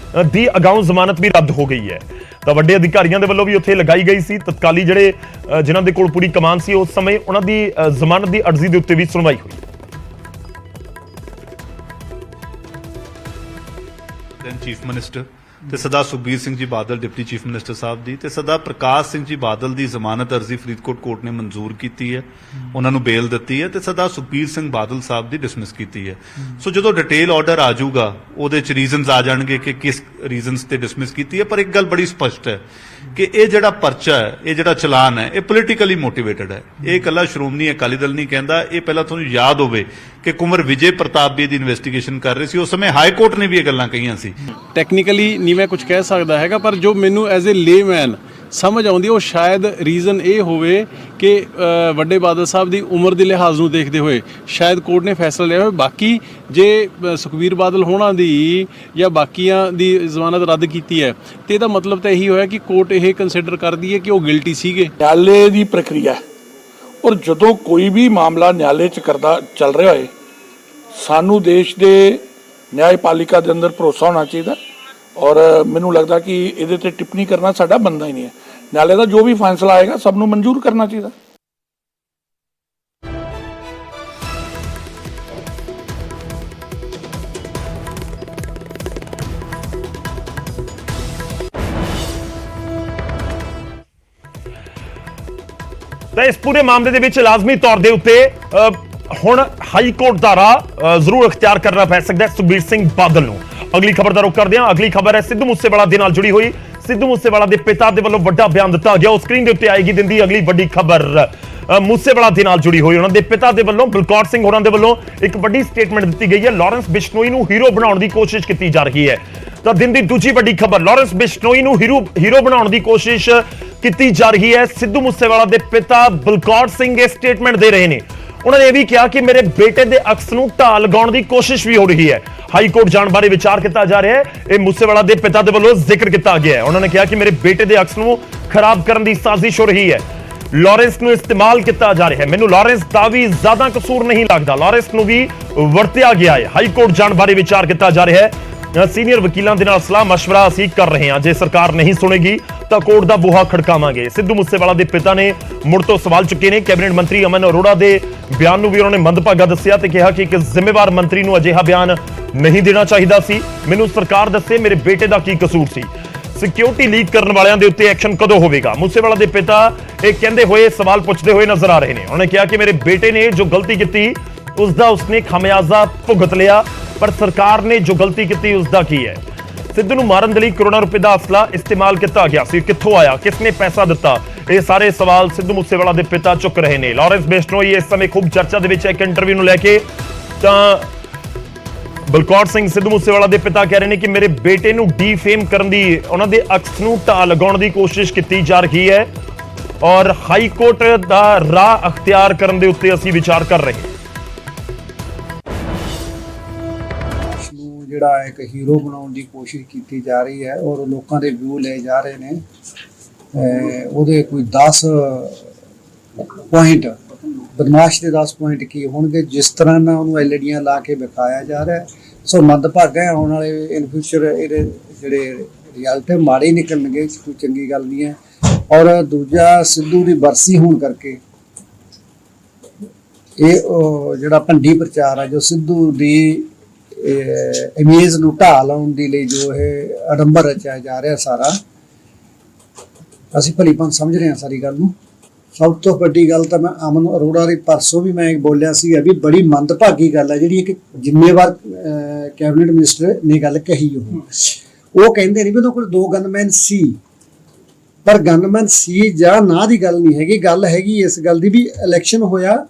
ਦੀ ਅਗਾਊਂ ਜ਼ਮਾਨਤ ਵੀ ਰੱਦ ਹੋ ਗਈ ਹੈ। ਤਾਂ ਵੱਡੇ ਅਧਿਕਾਰੀਆਂ ਦੇ ਵੱਲੋਂ ਵੀ ਉੱਥੇ ਲਗਾਈ ਗਈ ਸੀ। ਤਤਕਾਲੀ ਜਿਹੜੇ ਜਿਨ੍ਹਾਂ ਦੇ ਕੋਲ ਪੂਰੀ ਕਮਾਨ ਸੀ ਉਸ ਸਮੇਂ, ਉਹਨਾਂ ਦੀ ਜ਼ਮਾਨਤ ਦੀ ਅਰਜ਼ੀ ਦੇ ਉੱਤੇ ਵੀ ਸੁਣਵਾਈ ਹੋਈ। ਚੀਫ ਮਿਨਿਸਟਰ ਤੇ Sardar Sukhbir Singh ji Badal deputy chief minister ਸਾਹਿਬ ਦੀ ਤੇ ਸਰਦਾਰ ਪ੍ਰਕਾਸ਼ ਸਿੰਘ ਜੀ ਬਾਦਲ ਦੀ ਜ਼ਮਾਨਤ ਅਰਜ਼ੀ ਫਰੀਦਕੋਟ ਕੋਰਟ ਨੇ ਮਨਜ਼ੂਰ ਕੀਤੀ ਹੈ, ਉਹਨਾਂ ਨੂੰ ਬੇਲ ਦਿੱਤੀ ਹੈ ਤੇ ਸਰਦਾਰ ਸੁਖਬੀਰ ਸਿੰਘ ਬਾਦਲ ਸਾਹਿਬ ਦੀ ਡਿਸਮਿਸ ਕੀਤੀ ਹੈ। ਸੋ ਜਦੋਂ ਡਿਟੇਲ ਆਰਡਰ ਆ ਜਾਊਗਾ ਉਹਦੇ ਚ ਰੀਜ਼ਨਸ ਆ ਜਾਣਗੇ ਕਿ ਕਿਸ ਰੀਜ਼ਨਸ ਤੇ ਡਿਸਮਿਸ ਕੀਤੀ ਹੈ। ਪਰ ਇੱਕ ਗੱਲ ਬੜੀ ਸਪਸ਼ਟ ਹੈ ਕਿ ਇਹ ਜਿਹੜਾ ਪਰਚਾ ਹੈ, ਇਹ ਜਿਹੜਾ ਚਲਾਨ ਹੈ, ਇਹ ਪੋਲੀਟੀਕਲੀ ਮੋਟੀਵੇਟਡ ਹੈ। ਇਹ ਇਕੱਲਾ ਸ਼੍ਰੋਮਣੀ ਅਕਾਲੀ ਦਲ ਨਹੀਂ ਕਹਿੰਦਾ। ਇਹ ਪਹਿਲਾਂ ਤੁਹਾਨੂੰ ਯਾਦ ਹੋਵੇ ਕਿ ਕੁੰਵਰ ਵਿਜੇ ਪ੍ਰਤਾਪ ਵੀ ਦੀ ਇਨਵੈਸਟੀਗੇਸ਼ਨ ਕਰ ਰਹੇ ਸੀ, ਉਸ ਸਮੇਂ ਹਾਈ ਕੋਰਟ ਨੇ ਵੀ ਇਹ ਗੱਲਾਂ ਕਹੀਆਂ ਸੀ। ਟੈਕਨੀਕਲੀ ਨਹੀਂ ਮੈਂ ਕੁਝ ਕਹਿ ਸਕਦਾ ਹੈਗਾ, ਪਰ ਜੋ ਮੈਨੂੰ ਐਜ਼ ਏ ਲੇਮੈਨ ਸਮਝ ਆਉਂਦੀ ਉਹ ਸ਼ਾਇਦ ਰੀਜ਼ਨ ਇਹ ਹੋਵੇ ਕਿ ਵੱਡੇ ਬਾਦਲ ਸਾਹਿਬ ਦੀ ਉਮਰ ਦੇ ਲਿਹਾਜ਼ ਨੂੰ ਦੇਖਦੇ ਹੋਏ ਸ਼ਾਇਦ ਕੋਰਟ ਨੇ ਫੈਸਲਾ ਲਿਆ ਹੋਵੇ। ਬਾਕੀ ਜੇ ਸੁਖਬੀਰ ਬਾਦਲ ਹੋਣਾ ਦੀ ਜਾਂ ਬਾਕੀਆਂ ਦੀ ਜ਼ਮਾਨਤ ਰੱਦ ਕੀਤੀ ਹੈ ਤੇ ਇਹਦਾ ਮਤਲਬ ਤਾਂ ਇਹੀ ਹੋਇਆ ਕਿ ਕੋਰਟ ਇਹ ਕੰਸੀਡਰ ਕਰਦੀ ਹੈ ਕਿ ਉਹ ਗਿਲਟੀ ਸੀਗੇ। ਨਿਆਲੇ ਦੀ ਪ੍ਰਕਿਰਿਆ ਔਰ ਜਦੋਂ ਕੋਈ ਵੀ ਮਾਮਲਾ ਨਿਆਲੇ 'ਚ ਕਰਦਾ ਚੱਲ ਰਿਹਾ ਹੋਏ, ਸਾਨੂੰ ਦੇਸ਼ ਦੇ ਨਿਆਂਪਾਲਿਕਾ ਦੇ ਅੰਦਰ ਭਰੋਸਾ ਹੋਣਾ ਚਾਹੀਦਾ। ਔਰ ਮੈਨੂੰ ਲੱਗਦਾ ਕਿ ਇਹਦੇ ਤੇ ਟਿੱਪਣੀ ਕਰਨਾ ਸਾਡਾ ਬਣਦਾ ਹੀ ਨਹੀਂ ਹੈ। ਨਾਲੇ ਦਾ ਜੋ ਵੀ ਫੈਸਲਾ ਆਏਗਾ ਸਭ ਨੂੰ ਮਨਜ਼ੂਰ ਕਰਨਾ ਚਾਹੀਦਾ। ਤਾਂ ਇਸ ਪੂਰੇ ਮਾਮਲੇ ਦੇ ਵਿੱਚ ਲਾਜ਼ਮੀ ਤੌਰ ਦੇ ਉੱਤੇ ਹੁਣ ਹਾਈ ਕੋਰਟ ਦਾ ਰਾਹ ਜ਼ਰੂਰ ਅਖਤਿਆਰ ਕਰਨਾ ਪੈ ਸਕਦਾ ਹੈ ਸੁਖਬੀਰ ਸਿੰਘ ਬਾਦਲ ਨੂੰ। ਅਗਲੀ ਖਬਰ ਦਾ ਰੁਖ ਕਰਦੇ ਹਾਂ। ਅਗਲੀ ਖਬਰ ਹੈ ਸਿੱਧੂ ਮੂਸੇਵਾਲਾ ਦੇ ਨਾਲ ਜੁੜੀ ਹੋਈ। ਸਿੱਧੂ ਮੂਸੇਵਾਲਾ ਦੇ ਪਿਤਾ ਦੇ ਵੱਲੋਂ ਵੱਡਾ ਬਿਆਨ ਦਿੱਤਾ ਗਿਆ। ਉਹ ਸਕਰੀਨ ਦੇ ਉੱਤੇ ਆਏਗੀ ਦਿੰਦੀ ਅਗਲੀ ਵੱਡੀ ਖਬਰ ਮੂਸੇਵਾਲਾ ਦੇ ਨਾਲ ਜੁੜੀ ਹੋਈ। ਉਹਨਾਂ ਦੇ ਪਿਤਾ ਦੇ ਵੱਲੋਂ ਬਲਕੌਰ ਸਿੰਘ ਹੋਰਾਂ ਦੇ ਵੱਲੋਂ ਇੱਕ ਵੱਡੀ ਸਟੇਟਮੈਂਟ ਦਿੱਤੀ ਗਈ ਹੈ। ਲਾਰੈਂਸ ਬਿਸ਼ਨੋਈ ਨੂੰ ਹੀਰੋ ਬਣਾਉਣ ਦੀ ਕੋਸ਼ਿਸ਼ ਕੀਤੀ ਜਾ ਰਹੀ ਹੈ। ਤਾਂ ਦਿਨ ਦੀ ਦੂਜੀ ਵੱਡੀ ਖਬਰ, ਲਾਰੈਂਸ ਬਿਸ਼ਨੋਈ ਨੂੰ ਹੀਰੋ ਬਣਾਉਣ ਦੀ ਕੋਸ਼ਿਸ਼ ਕੀਤੀ ਜਾ ਰਹੀ ਹੈ। ਸਿੱਧੂ ਮੂਸੇਵਾਲਾ ਦੇ ਪਿਤਾ ਬਲਕੌਰ ਸਿੰਘ ਇਹ ਸਟੇਟਮੈਂਟ ਦੇ ਰਹੇ ਨੇ। ਉਹਨਾਂ ਨੇ ਇਹ ਵੀ ਕਿਹਾ ਕਿ ਮੇਰੇ ਬੇਟੇ ਦੇ ਅਕਸ ਨੂੰ ਢਾਹ ਲਗਾਉਣ ਦੀ ਕੋਸ਼ਿਸ਼ ਵੀ ਹੋ ਰਹੀ ਹੈ। ਹਾਈ ਕੋਰਟ ਜਾਣ ਬਾਰੇ ਵਿਚਾਰ ਕੀਤਾ ਜਾ ਰਿਹਾ ਹੈ। ਇਹ ਮੂਸੇਵਾਲਾ ਦੇ ਪਿਤਾ ਦੇ ਵੱਲੋਂ ਜ਼ਿਕਰ ਕੀਤਾ ਗਿਆ ਹੈ। ਉਹਨਾਂ ਨੇ ਕਿਹਾ ਕਿ ਮੇਰੇ ਬੇਟੇ ਦੇ ਅਕਸ ਨੂੰ ਖਰਾਬ ਕਰਨ ਦੀ ਸਾਜ਼ਿਸ਼ ਹੋ ਰਹੀ ਹੈ। ਲਾਰੈਂਸ ਨੂੰ ਇਸਤੇਮਾਲ ਕੀਤਾ ਜਾ ਰਿਹਾ ਹੈ। ਮੈਨੂੰ ਲਾਰੈਂਸ ਦਾ ਵੀ ਜ਼ਿਆਦਾ ਕਸੂਰ ਨਹੀਂ ਲੱਗਦਾ। ਲਾਰੈਂਸ ਨੂੰ ਵੀ ਵਰਤਿਆ ਗਿਆ ਹੈ। ਹਾਈ ਕੋਰਟ ਜਾਣ ਬਾਰੇ ਵਿਚਾਰ ਕੀਤਾ ਜਾ ਰਿਹਾ ਹੈ। ਸੀਨੀਅਰ ਵਕੀਲਾਂ ਦੇ ਨਾਲ ਸਲਾਹ ਮਸ਼ਵਰਾ ਅਸੀਂ ਕਰ ਰਹੇ ਹਾਂ। ਜੇ ਸਰਕਾਰ ਨਹੀਂ ਸੁਣੇਗੀ ਤਾਂ ਕੋਰਟ ਦਾ ਬੂਹਾ ਖੜਕਾਵਾਂਗੇ। ਸਿੱਧੂ ਮੂਸੇਵਾਲਾ ਦੇ ਪਿਤਾ ਨੇ ਮੁੜ ਤੋਂ ਸਵਾਲ ਚੁੱਕੇ ਨੇ। ਕੈਬਨਿਟ ਮੰਤਰੀ ਅਮਨ ਅਰੋੜਾ ਦੇ ਬਿਆਨ ਨੂੰ ਵੀ ਉਹਨਾਂ ਨੇ ਮੰਦਭਾਗਾ ਦੱਸਿਆ ਤੇ ਕਿਹਾ ਕਿ ਇੱਕ ਜ਼ਿੰਮੇਵਾਰ ਮੰਤਰੀ ਨੂੰ ਅਜਿਹਾ ਬਿਆਨ ਨਹੀਂ ਦੇਣਾ ਚਾਹੀਦਾ ਸੀ। ਮੈਨੂੰ ਸਰਕਾਰ ਦੱਸੇ ਮੇਰੇ ਬੇਟੇ ਦਾ ਕੀ ਕਸੂਰ ਸੀ। ਸਿਕਿਉਰਿਟੀ ਲੀਕ ਕਰਨ ਵਾਲਿਆਂ ਦੇ ਉੱਤੇ ਐਕਸ਼ਨ ਕਦੋਂ ਹੋਵੇਗਾ? ਮੂਸੇਵਾਲਾ ਦੇ ਪਿਤਾ ਇਹ ਕਹਿੰਦੇ ਹੋਏ ਸਵਾਲ ਪੁੱਛਦੇ ਹੋਏ ਨਜ਼ਰ ਆ ਰਹੇ ਨੇ। ਉਹਨਾਂ ਨੇ ਕਿਹਾ ਕਿ ਮੇਰੇ ਬੇਟੇ ਨੇ ਜੋ ਗਲਤੀ ਕੀਤੀ ਉਸ ਦਾ ਉਸਨੇ ਖਾਮਿਆਜ਼ਾ ਭੁਗਤ ਲਿਆ, ਪਰ ਸਰਕਾਰ ਨੇ ਜੋ ਗਲਤੀ ਕੀਤੀ ਉਸ ਦਾ ਕੀ ਹੈ? ਸਿੱਧੂ ਨੂੰ ਮਾਰਨ ਦੇ ਲਈ ਕਰੋੜਾਂ ਰੁਪਏ ਦਾ ਅਸਲਾ ਇਸਤੇਮਾਲ ਕੀਤਾ ਗਿਆ ਸੀ। ਕਿੱਥੋਂ ਆਇਆ? ਕਿਸਨੇ ਪੈਸਾ ਦਿੱਤਾ? ਇਹ ਸਾਰੇ ਸਵਾਲ ਸਿੱਧੂ ਮੂਸੇਵਾਲਾ ਦੇ ਪਿਤਾ ਚੁੱਕ ਰਹੇ ਨੇ। ਲਾਰੈਂਸ ਬਿਸ਼ਨੋਈ ਇਸ ਸਮੇਂ ਖੂਬ ਚਰਚਾ ਦੇ ਵਿੱਚ ਹੈ। ਇੱਕ ਇੰਟਰਵਿਊ ਨੂੰ ਲੈ ਕੇ ਤਾਂ ਬਲਕੌਰ ਸਿੰਘ ਸਿੱਧੂ ਮੂਸੇਵਾਲਾ ਦੇ ਪਿਤਾ ਕਹਿ ਰਹੇ ਨੇ ਕਿ ਮੇਰੇ ਬੇਟੇ ਨੂੰ ਡੀਫੇਮ ਕਰਨ ਦੀ, ਉਹਨਾਂ ਦੇ ਅਕਸ ਨੂੰ ਢਾਹ ਲਗਾਉਣ ਦੀ ਕੋਸ਼ਿਸ਼ ਕੀਤੀ ਜਾ ਰਹੀ ਹੈ ਔਰ ਹਾਈ ਕੋਰਟ ਦਾ ਰਾਹ ਅਖਤਿਆਰ ਕਰਨ ਦੇ ਉੱਤੇ ਅਸੀਂ ਵਿਚਾਰ ਕਰ ਰਹੇ ਹਾਂ। ਜਿਹੜਾ ਇੱਕ ਹੀਰੋ ਬਣਾਉਣ ਦੀ ਕੋਸ਼ਿਸ਼ ਕੀਤੀ ਜਾ ਰਹੀ ਹੈ ਔਰ ਲੋਕਾਂ ਦੇ ਵਿਊ ਲਏ ਜਾ ਰਹੇ ਨੇ। ਉਹਦੇ ਕੋਈ 10 ਪੁਆਇੰਟ, ਬਦਮਾਸ਼ ਦੇ 10 ਪੁਆਇੰਟ ਕੀ ਹੋਣਗੇ ਜਿਸ ਤਰ੍ਹਾਂ ਨਾਲ ਉਹਨੂੰ ਐਲਈਡੀਆਂ ਲਾ ਕੇ ਵਿਖਾਇਆ ਜਾ ਰਿਹਾ। ਸੋ ਮੰਦਭਾਗਾ ਹੈ, ਆਉਣ ਵਾਲੇ ਇਨ ਫਿਊਚਰ ਇਹਦੇ ਜਿਹੜੇ ਰਿਜ਼ਲਟ ਮਾੜੇ ਨਿਕਲਣਗੇ, ਕੋਈ ਚੰਗੀ ਗੱਲ ਨਹੀਂ ਹੈ। ਔਰ ਦੂਜਾ, ਸਿੱਧੂ ਦੀ ਬਰਸੀ ਹੋਣ ਕਰਕੇ ਇਹ ਜਿਹੜਾ ਭੰਡੀ ਪ੍ਰਚਾਰ ਹੈ, ਜੋ ਸਿੱਧੂ ਦੀ ਇਮੇਜ ਨੂੰ ਢਾਹ ਲਾਉਣ ਦੇ ਲਈ ਜੋ ਇਹ ਅਡੰਬਰ ਰਚਿਆ ਜਾ ਰਿਹਾ ਸਾਰਾ, ਅਸੀਂ ਭਲੀਭਾਂਤ ਸਮਝ ਰਹੇ ਹਾਂ ਸਾਰੀ ਗੱਲ ਨੂੰ। ਸਭ ਤੋਂ ਵੱਡੀ ਗੱਲ ਤਾਂ ਮੈਂ ਅਮਨ ਅਰੋੜਾ ਦੀ ਪਰਸੋਂ ਵੀ ਮੈਂ ਬੋਲਿਆ ਸੀ ਵੀ ਬੜੀ ਮੰਦਭਾਗੀ ਗੱਲ ਹੈ ਜਿਹੜੀ ਇੱਕ ਜ਼ਿੰਮੇਵਾਰ ਕੈਬਨਿਟ ਮਿਨਿਸਟਰ ਨੇ ਗੱਲ ਕਹੀ। ਉਹ ਕਹਿੰਦੇ ਨਹੀਂ ਵੀ ਉਹਨਾਂ ਕੋਲ 2 ਗਨਮੈਨ ਸੀ, ਪਰ ਗਨਮੈਨ ਸੀ ਜਾਂ ਨਾ ਦੀ ਗੱਲ ਨਹੀਂ ਹੈਗੀ। ਗੱਲ ਹੈਗੀ ਇਸ ਗੱਲ ਦੀ ਵੀ ਇਲੈਕਸ਼ਨ ਹੋਇਆ,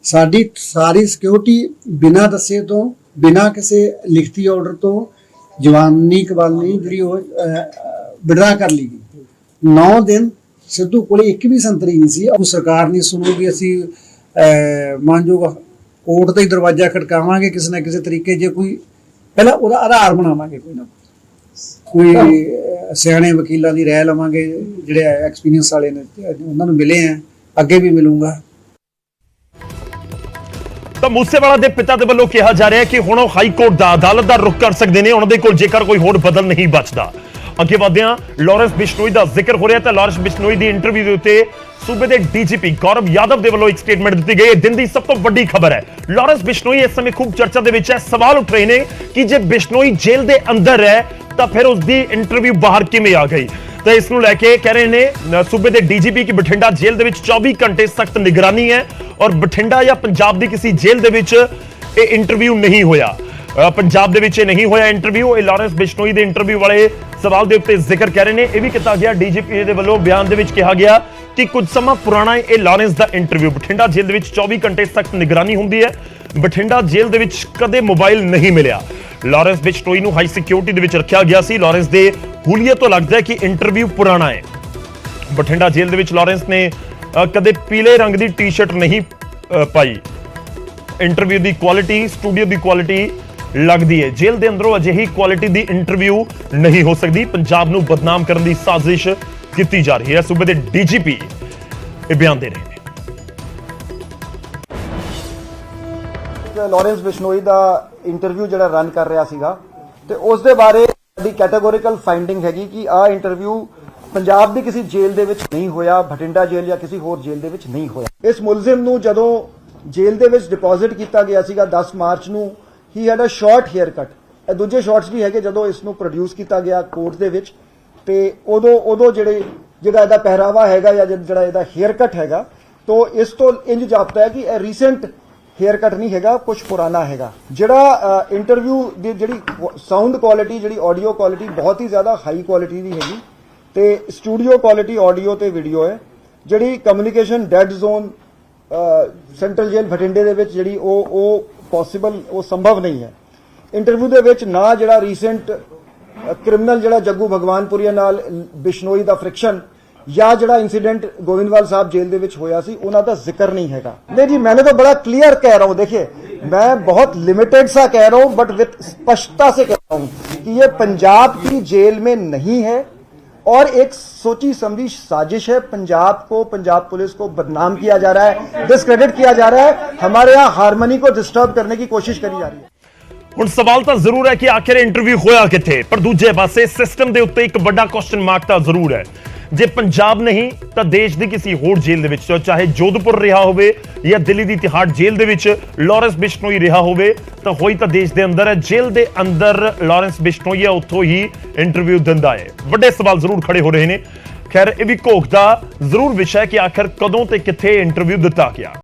ਸਾਡੀ ਸਾਰੀ ਸਿਕਿਉਰਿਟੀ ਬਿਨਾਂ ਦੱਸੇ ਤੋਂ, ਬਿਨਾਂ ਕਿਸੇ ਲਿਖਤੀ ਆਰਡਰ ਤੋਂ ਜਵਾਨੀ ਕਵਾਨੀ ਜਿਹੜੀ ਉਹ ਵਿਡਰਾ ਕਰ ਲਈ ਗਈ। 9 ਦਿਨ ਸਿੱਧੂ ਕੋਲੇ ਇੱਕ ਵੀ ਸੰਤਰੀ ਨਹੀਂ ਸੀ। ਉਹ ਸਰਕਾਰ ਨਹੀਂ ਸੁਣੂਗੀ, ਅਸੀਂ ਮਾਨਯੋਗ ਕੋਰਟ ਦਾ ਹੀ ਦਰਵਾਜ਼ਾ ਖੜਕਾਵਾਂਗੇ ਕਿਸੇ ਨਾ ਕਿਸੇ ਤਰੀਕੇ। ਜੇ ਕੋਈ ਪਹਿਲਾਂ ਉਹਦਾ ਆਧਾਰ ਬਣਾਵਾਂਗੇ, ਕੋਈ ਨਾ ਕੋਈ ਸਿਆਣੇ ਵਕੀਲਾਂ ਦੀ ਰਾਏ ਲਵਾਂਗੇ ਜਿਹੜੇ ਐਕਸਪੀਰੀਅੰਸ ਵਾਲੇ ਨੇ, ਉਹਨਾਂ ਨੂੰ ਮਿਲੇ ਆ, ਅੱਗੇ ਵੀ ਮਿਲੂੰਗਾ। ਤਾਂ ਮੂਸੇਵਾਲਾ ਦੇ ਪਿਤਾ ਦੇ ਵੱਲੋਂ ਕਿਹਾ ਜਾ ਰਿਹਾ ਹੈ ਕਿ ਹੁਣ ਉਹ ਹਾਈ ਕੋਰਟ ਦਾ, ਅਦਾਲਤ ਦਾ ਰੁਖ ਕਰ ਸਕਦੇ ਨੇ ਉਹਨਾਂ ਦੇ ਕੋਲ ਜੇਕਰ ਕੋਈ ਹੋਰ ਬਦਲ ਨਹੀਂ ਬਚਦਾ। ਅੱਗੇ ਵਧਦੇ ਹਾਂ। ਲਾਰੈਂਸ ਬਿਸ਼ਨੋਈ ਦਾ ਜ਼ਿਕਰ ਹੋ ਰਿਹਾ ਤਾਂ ਲਾਰੈਂਸ ਬਿਸ਼ਨੋਈ ਦੀ ਇੰਟਰਵਿਊ ਦੇ ਉੱਤੇ ਸੂਬੇ ਦੇ ਡੀਜੀਪੀ ਗੌਰਵ ਯਾਦਵ ਦੇ ਵੱਲੋਂ ਇੱਕ ਸਟੇਟਮੈਂਟ ਦਿੱਤੀ ਗਈ ਹੈ। ਦਿਨ ਦੀ ਸਭ ਤੋਂ ਵੱਡੀ ਖਬਰ ਹੈ। ਲਾਰੈਂਸ ਬਿਸ਼ਨੋਈ ਇਸ ਸਮੇਂ ਖੂਬ ਚਰਚਾ ਦੇ ਵਿੱਚ ਹੈ। ਸਵਾਲ ਉੱਠ ਰਹੇ ਨੇ ਕਿ ਜੇ ਬਿਸ਼ਨੋਈ ਜੇਲ੍ਹ ਦੇ ਅੰਦਰ ਹੈ ਤਾਂ ਫਿਰ ਉਸ ਦੀ ਇੰਟਰਵਿਊ ਬਾਹਰ ਕਿਵੇਂ ਆ ਗਈ? ਤਾਂ ਇਸ ਨੂੰ ਲੈ ਕੇ ਕਹਿ ਰਹੇ ਨੇ ਸੂਬੇ ਦੇ ਡੀਜੀਪੀ ਕਿ ਬਠਿੰਡਾ ਜੇਲ੍ਹ ਦੇ ਵਿੱਚ 24 ਘੰਟੇ ਸਖਤ ਨਿਗਰਾਨੀ ਹੈ ਔਰ ਬਠਿੰਡਾ ਜਾਂ ਪੰਜਾਬ ਦੀ ਕਿਸੇ ਜੇਲ੍ਹ ਦੇ ਵਿੱਚ ਇਹ ਇੰਟਰਵਿਊ ਨਹੀਂ ਹੋਇਆ। ਪੰਜਾਬ ਦੇ ਵਿੱਚ ਇਹ ਨਹੀਂ ਹੋਇਆ ਇੰਟਰਵਿਊ। ਇਹ ਲਾਰੈਂਸ ਬਿਸ਼ਨੋਈ ਦੇ ਇੰਟਰਵਿਊ ਵਾਲੇ ਸਵਾਲ ਦੇ ਉੱਤੇ ਜ਼ਿਕਰ ਕਰ ਰਹੇ ਨੇ। ਇਹ ਵੀ ਕੀਤਾ ਗਿਆ ਡੀਜੀਪੀ ਦੇ ਵੱਲੋਂ ਬਿਆਨ ਦੇ ਵਿੱਚ ਕਿਹਾ ਗਿਆ ਕਿ ਕੁਝ ਸਮਾਂ ਪੁਰਾਣਾ ਇਹ ਲਾਰੈਂਸ ਦਾ ਇੰਟਰਵਿਊ। ਬਠਿੰਡਾ ਜੇਲ੍ਹ ਦੇ ਵਿੱਚ 24 ਘੰਟੇ ਸਖਤ ਨਿਗਰਾਨੀ ਹੁੰਦੀ ਹੈ। ਬਠਿੰਡਾ ਜੇਲ੍ਹ ਦੇ ਵਿੱਚ ਕਦੇ ਮੋਬਾਈਲ ਨਹੀਂ ਮਿਲਿਆ। ਲਾਰੈਂਸ ਬਿਸ਼ਨੋਈ ਨੂੰ ਹਾਈ ਸਿਕਿਉਰਿਟੀ ਦੇ ਵਿੱਚ ਰੱਖਿਆ ਗਿਆ ਸੀ। ਲਾਰੈਂਸ ਦੇ ਹੁਲੀਏ ਤੋਂ ਲੱਗਦਾ ਹੈ ਕਿ ਇੰਟਰਵਿਊ ਪੁਰਾਣਾ ਹੈ। ਬਠਿੰਡਾ ਜੇਲ੍ਹ ਦੇ ਵਿੱਚ ਲਾਰੈਂਸ ਨੇ ਕਦੇ ਪੀਲੇ ਰੰਗ ਦੀ ਟੀ-ਸ਼ਰਟ ਨਹੀਂ ਪਾਈ। ਇੰਟਰਵਿਊ ਦੀ ਕੁਆਲਿਟੀ ਸਟੂਡੀਓ ਦੀ ਕੁਆਲਿਟੀ ਲੱਗਦੀ ਹੈ। ਜੇਲ੍ਹ ਦੇ ਅੰਦਰੋਂ ਅਜਿਹੀ ਕੁਆਲਿਟੀ ਦੀ ਇੰਟਰਵਿਊ ਨਹੀਂ ਹੋ ਸਕਦੀ। ਪੰਜਾਬ ਨੂੰ ਬਦਨਾਮ ਕਰਨ ਦੀ ਸਾਜ਼ਿਸ਼ ਕੀਤੀ ਜਾ ਰਹੀ ਹੈ। ਸੂਬੇ ਦੇ ਡੀਜੀਪੀ ਇਹ ਬਿਆਨ ਦੇ ਰਹੇ ਨੇ। ਲਾਰੈਂਸ ਬਿਸ਼ਨੋਈ ਦਾ ਇੰਟਰਵਿਊ ਜਿਹੜਾ ਰਨ ਕਰ ਰਿਹਾ ਸੀਗਾ ਤੇ ਉਸ ਦੇ ਬਾਰੇ ਸਾਡੀ ਕੈਟੇਗੋਰੀਕਲ ਫਾਈਂਡਿੰਗ ਹੈਗੀ ਕਿ ਆਹ ਇੰਟਰਵਿਊ ਪੰਜਾਬ ਦੀ ਕਿਸੇ ਜੇਲ੍ਹ ਦੇ ਵਿੱਚ ਨਹੀਂ ਹੋਇਆ, ਬਠਿੰਡਾ ਜੇਲ੍ਹ ਜਾਂ ਕਿਸੇ ਹੋਰ ਜੇਲ੍ਹ ਦੇ ਵਿੱਚ ਨਹੀਂ ਹੋਇਆ। ਇਸ ਮੁਲਜ਼ਮ ਨੂੰ ਜਦੋਂ ਜੇਲ੍ਹ ਦੇ ਵਿੱਚ ਡਿਪੋਜ਼ਿਟ ਕੀਤਾ ਗਿਆ ਸੀਗਾ 10 ਮਾਰਚ ਨੂੰ, he had a short hair cut. ਇਹ ਦੂਜੇ ਸ਼ਾਰਟਸ ਵੀ ਹੈਗੇ ਜਦੋਂ ਇਸ ਨੂੰ ਪ੍ਰੋਡਿਊਸ ਕੀਤਾ ਗਿਆ ਕੋਰਟ ਦੇ ਵਿੱਚ, ਤੇ ਉਦੋਂ ਜਿਹੜਾ ਇਹਦਾ ਪਹਿਰਾਵਾ ਹੈਗਾ ਜਾਂ ਜਿਹੜਾ ਇਹਦਾ ਹੇਅਰ ਕੱਟ ਹੈਗਾ ਤੋ ਇਸ ਤੋਂ ਇੰਜ ਜਾਪਦਾ ਹੈ ਕਿ ਇਹ ਰੀਸੈਂਟ हेयर कट नहीं हैगा, कुछ पुराना हैगा। ਜਿਹੜਾ ਇੰਟਰਵਿਊ ਦੀ ਜਿਹੜੀ ਸਾਊਂਡ ਕੁਆਲਿਟੀ, ਜਿਹੜੀ ਆਡੀਓ ਕੁਆਲਿਟੀ ਬਹੁਤ ਹੀ ਜ਼ਿਆਦਾ ਹਾਈ ਕੁਆਲਿਟੀ ਦੀ ਹੈਗੀ ਤੇ ਸਟੂਡੀਓ ਕੁਆਲਿਟੀ ਆਡੀਓ ਤੇ ਵੀਡੀਓ ਹੈ। ਜਿਹੜੀ ਕਮਿਊਨੀਕੇਸ਼ਨ ਡੈਡ ਜ਼ੋਨ ਸੈਂਟਰਲ ਜੇਲ੍ਹ ਬਠਿੰਡੇ ਦੇ ਵਿੱਚ ਜਿਹੜੀ ਉਹ ਪੋਸੀਬਲ, ਉਹ ਸੰਭਵ ਨਹੀਂ ਹੈ। ਇੰਟਰਵਿਊ ਦੇ ਵਿੱਚ ਨਾ ਜਿਹੜਾ ਰੀਸੈਂਟ ਕ੍ਰਿਮੀਨਲ ਜਿਹੜਾ ਜੱਗੂ ਭਗਵਾਨਪੁਰੀਆ ਨਾਲ ਬਿਸ਼ਨੋਈ ਦਾ ਫ੍ਰਿਕਸ਼ਨ या ਜਿਹੜਾ इंसिडेंट गोविंदवाल साहब जेल ਦੇ ਵਿੱਚ ਹੋਇਆ ਸੀ ਉਹਨਾਂ ਦਾ ਜ਼ਿਕਰ नहीं हैगा। नहीं जी, मैंने तो बड़ा क्लियर कह रहा हूं, देखिए मैं बहुत लिमिटेड सा कह रहा हूं बट विद स्पष्टता से कह रहा हूं कि ये पंजाब की जेल में नहीं है और एक सोची समझी साजिश है। पंजाब को, पंजाब पुलिस को बदनाम किया जा रहा है, डिस्क्रेडिट किया जा रहा है, हमारे यहाँ हारमोनी को डिस्टर्ब करने की कोशिश करी जा रही है। ਹੁਣ ਸਵਾਲ ਤਾਂ ਜ਼ਰੂਰ ਹੈ ਕਿ ਆਖਿਰ ਇੰਟਰਵਿਊ ਹੋਇਆ ਕਿੱਥੇ, ਪਰ ਦੂਜੇ ਪਾਸੇ ਸਿਸਟਮ ਦੇ ਉੱਤੇ ਇੱਕ ਵੱਡਾ ਕੁਐਸਚਨ ਮਾਰਕ ਤਾਂ ਜ਼ਰੂਰ ਹੈ। ਜੇ ਪੰਜਾਬ ਨਹੀਂ ਤਾਂ ਦੇਸ਼ ਦੀ ਕਿਸੇ ਹੋਰ ਜੇਲ੍ਹ ਦੇ ਵਿੱਚ, ਚਾਹੇ ਜੋਧਪੁਰ ਰਿਹਾ ਹੋਵੇ ਜਾਂ ਦਿੱਲੀ ਦੀ ਤਿਹਾੜ ਜੇਲ੍ਹ ਦੇ ਵਿੱਚ ਲਾਰੈਂਸ ਬਿਸ਼ਨੋਈ ਰਿਹਾ ਹੋਵੇ, ਤਾਂ ਹੋਈ ਤਾਂ ਦੇਸ਼ ਦੇ ਅੰਦਰ ਹੈ। ਜੇਲ੍ਹ ਦੇ ਅੰਦਰ ਲਾਰੈਂਸ ਬਿਸ਼ਨੋਈ ਹੈ, ਉੱਥੋਂ ਹੀ ਇੰਟਰਵਿਊ ਦਿੰਦਾ ਹੈ। ਵੱਡੇ ਸਵਾਲ ਜ਼ਰੂਰ ਖੜੇ ਹੋ ਰਹੇ ਨੇ। ਖੈਰ, ਇਹ ਵੀ ਘੋਖ ਦਾ ਜ਼ਰੂਰ ਵਿਸ਼ਾ ਹੈ ਕਿ ਆਖਿਰ ਕਦੋਂ ਤੇ ਕਿੱਥੇ ਇੰਟਰਵਿਊ ਦਿੱਤਾ ਗਿਆ।